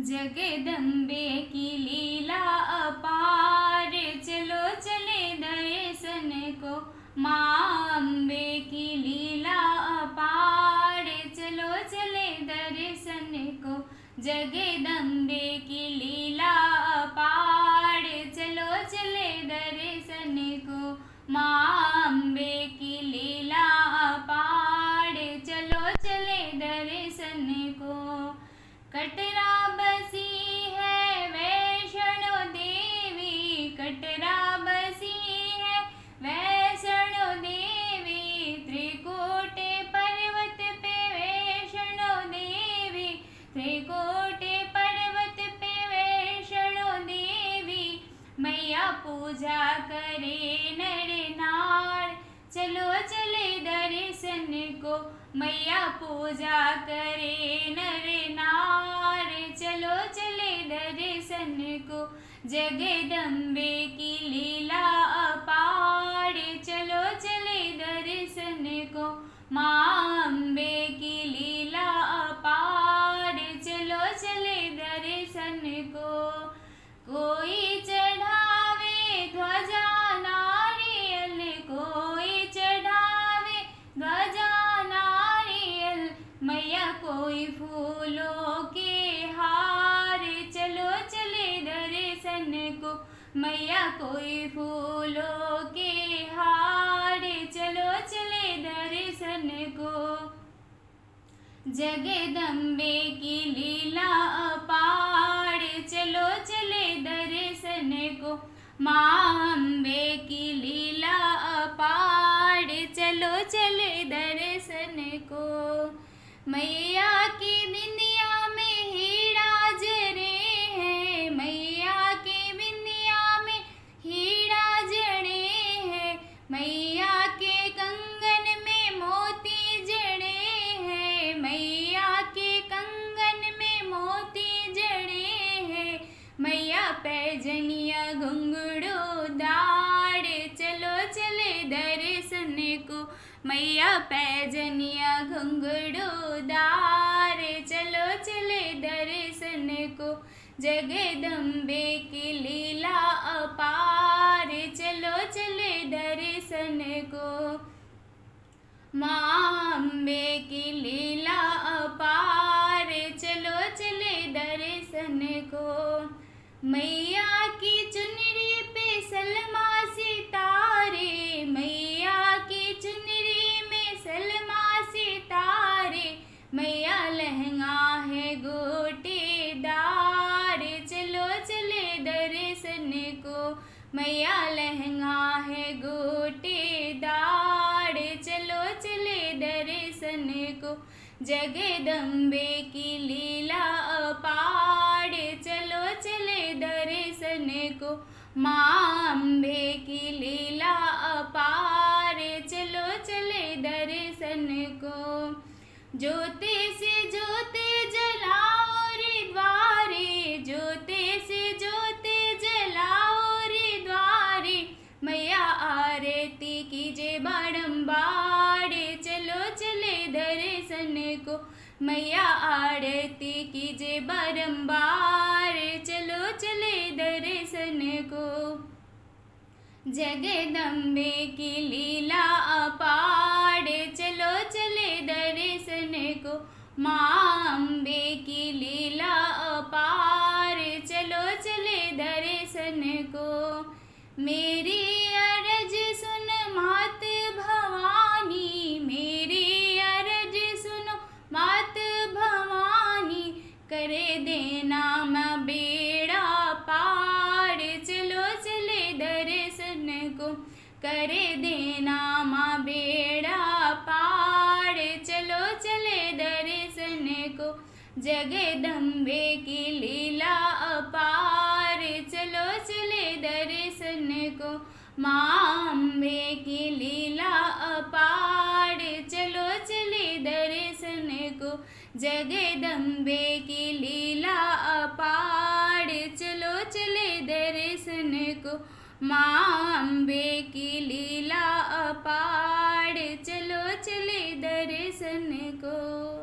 जगदम्बे की लीला अपार, चलो चले दर्शन को। माँ अम्बे की लीला अपार, चलो चले दर्शन को। जगदम्बे की लीला अपार, चलो चले दर्शन को। माँ अम्बे की लीला अपार, चलो चले दर्शन को। कटरा बसी है वैष्णो देवी, कटरा बसी है वैष्णो देवी। त्रिकोटे पर्वत पे वैष्णो देवी, त्रिकोटे पर्वत पे वैष्णो देवी। मैया पूजा करे नर नार, चलो चले दर्शन को। मैया पूजा करे नर नार, चलो चले दर्शन को। जगदम्बे की लीला अपार, चलो चले दर्शन को। माँ अम्बे की लीला अपार, चलो चले दर्शन को। कोई चढ़ावे ध्वजा नारियल, कोई चढ़ावे ध्वजा नारियल। मैया कोई फूलों के हार, चलो चले दर्शन को। मैया कोई फूलों के हार, चलो चले दर्शन को। जगदम्बे की लीला अपार, चलो चले दर्शन को। माँ अम्बे की लीला अपार, चलो चले दर्शन को। मैया की बिंदिया में हीरा जड़े हैं, मैया की बिंदिया में हीरा जड़े हैं। मैया के कंगन में मोती जड़े हैं, मैया के कंगन में मोती जड़े हैं। मैया पैजनिया घुंघरू दाड़, चलो चले दर्शन को। मैया पैजनिया घुंघरू दार, चलो चले दर्शन को। जगदम्बे की लीला अपार, चलो चले दर्शन को। माँ अम्बे की लीला अपार, चलो चले दर्शन को। मैया की चुनरी पे सलमा सितारे, मैया की चुनरी में सलमा सितारे। मैया लहंगा है गोटेदार, चलो चले दर्शन को। मैया लहंगा है गोटेदार, चलो चले दर्शन को। जगदम्बे की लीला अपार, चलो चले दर्शन को। माँ अम्बे की लीला अपार, चलो चले दर्शन को। ज्योति से ज्योति जलाओ रे द्वारे, ज्योति से ज्योति जलाओ रे द्वारे। मैया आरती कीजे बारंबार, चलो चले दर्शन को। मैया आरती कीजे बारंबार, चलो चले दर्शन को। जगदम्बे की लीला अपार, चलो चले दर्शन को। माँ अम्बे की लीला अपार, चलो चले दर्शन को। मेरी अरज सुन मात भवानी, मेरी अरज सुनो मात भवानी। करे देना मैं बेड़ा पार, चलो चले दर्शन को। करे देना माँ बेड़ा पार, चलो चले दर्शन को। जगदम्बे की लीला अपार, चलो चले दर्शन को। माँ अम्बे की लीला अपार, चलो चले दर्शन को। जगदम्बे की लीला अपार, चलो चले दर्शन को। माँ अम्बे की लीला अपार, चलो चले दर्शन को।